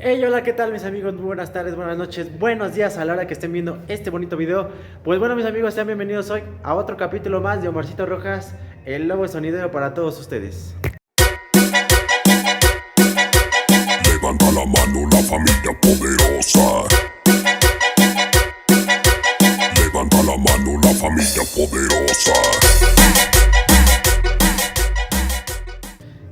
Hey, hola, ¿qué tal mis amigos? Muy buenas tardes, buenas noches, buenos días a la hora que estén viendo este bonito video. Pues bueno mis amigos, sean bienvenidos hoy a otro capítulo más de Omarcito Rojas, el lobo sonidero para todos ustedes. Levanta la mano la familia poderosa. Levanta la mano la familia poderosa.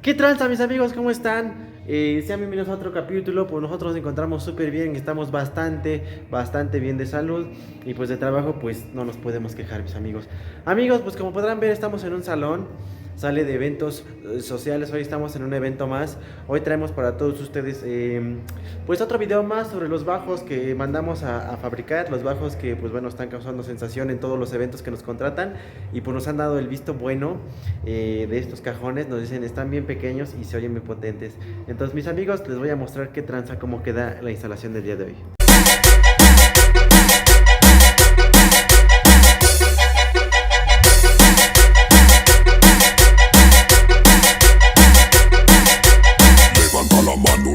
¿Qué tranza mis amigos? ¿Cómo están? Sean bienvenidos a otro capítulo. Pues nosotros nos encontramos súper bien, estamos bastante bien de salud. Y pues de trabajo pues no nos podemos quejar mis amigos. Amigos, pues como podrán ver estamos en un salón. Sale de eventos sociales, hoy estamos en un evento más. Hoy traemos para todos ustedes pues otro video más sobre los bajos que mandamos a fabricar. Los bajos que pues bueno están causando sensación en todos los eventos que nos contratan. Y pues nos han dado el visto bueno de estos cajones. Nos dicen están bien pequeños y se oyen muy potentes. Entonces mis amigos les voy a mostrar qué tranza, cómo queda la instalación del día de hoy.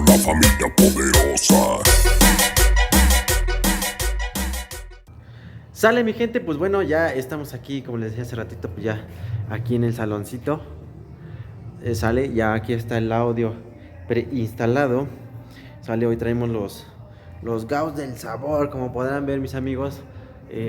La familia poderosa. Sale mi gente, pues bueno, ya estamos aquí, como les decía hace ratito, pues ya aquí en el saloncito. Sale, ya aquí está el audio preinstalado. Sale, hoy traemos los Gauss del sabor, como podrán ver mis amigos.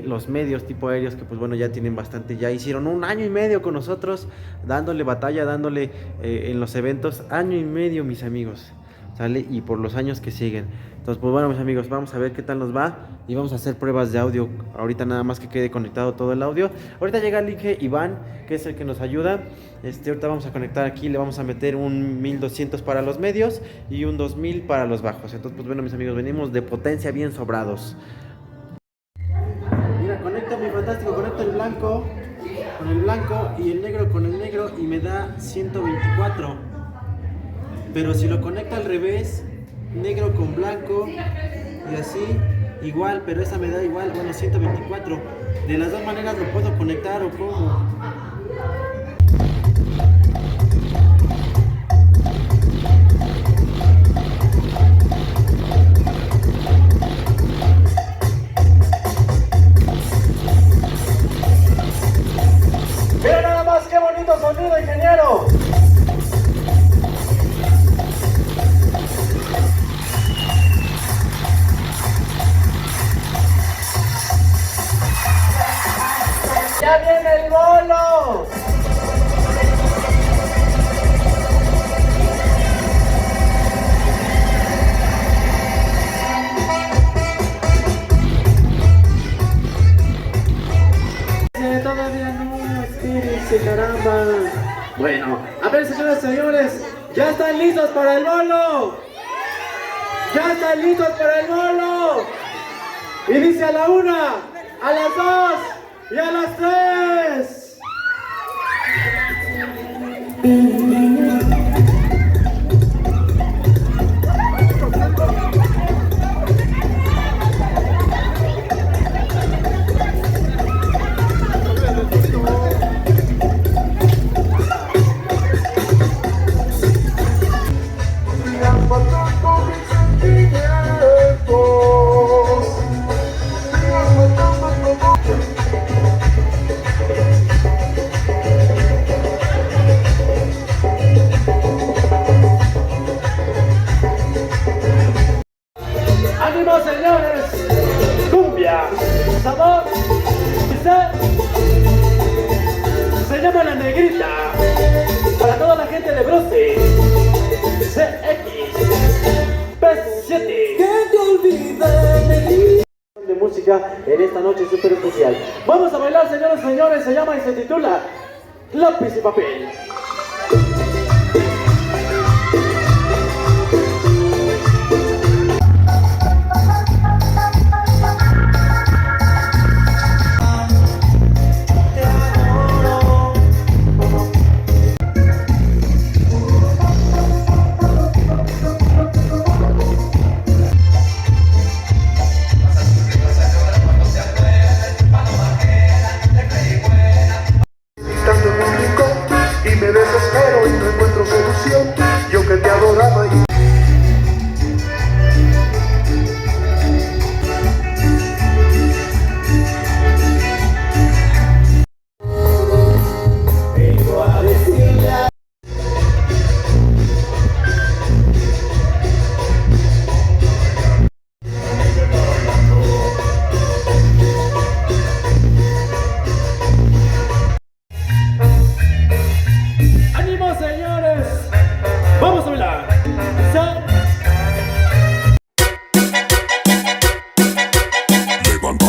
Los medios tipo aéreos que pues bueno ya tienen bastante, ya hicieron 1 año y medio con nosotros, dándole batalla, dándole en los eventos, 1 año y medio mis amigos. Sale, y por los años que siguen. Entonces pues bueno mis amigos, vamos a ver qué tal nos va y vamos a hacer pruebas de audio. Ahorita nada más que quede conectado todo el audio. Ahorita llega el Inge Iván, que es el que nos ayuda. Ahorita vamos a conectar aquí, le vamos a meter un 1200 para los medios y un 2000 para los bajos. Entonces pues bueno mis amigos, venimos de potencia bien sobrados. Mira, conecto mi fantástico, conecto el blanco con el blanco y el negro con el negro y me da 124. Pero si lo conecto al revés, negro con blanco y así, igual, pero esa me da igual, bueno, 124. De las dos maneras lo puedo conectar o cómo. ¡Mira nada más qué bonito sonido, ingeniero! ¡Ya viene el bolo! Todavía no, espérense, caramba. Bueno, a ver señoras y señores, ¿ya están listos para el bolo? ¿Ya están listos para el bolo? Y dice a la 1, a las 2 y a las 3. ¡Ánimo, señores! ¡Cumbia! ¡Sabor! Se llama La Negrita. Para toda la gente de Broce. CX. P7. Que te olvides de música en esta noche súper especial. Vamos a bailar, señores y señores. Se llama y se titula Lápiz y Papel. Y me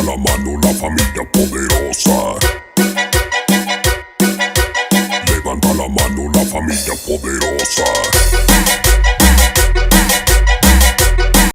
la mano la familia poderosa. Levanta la mano la familia poderosa.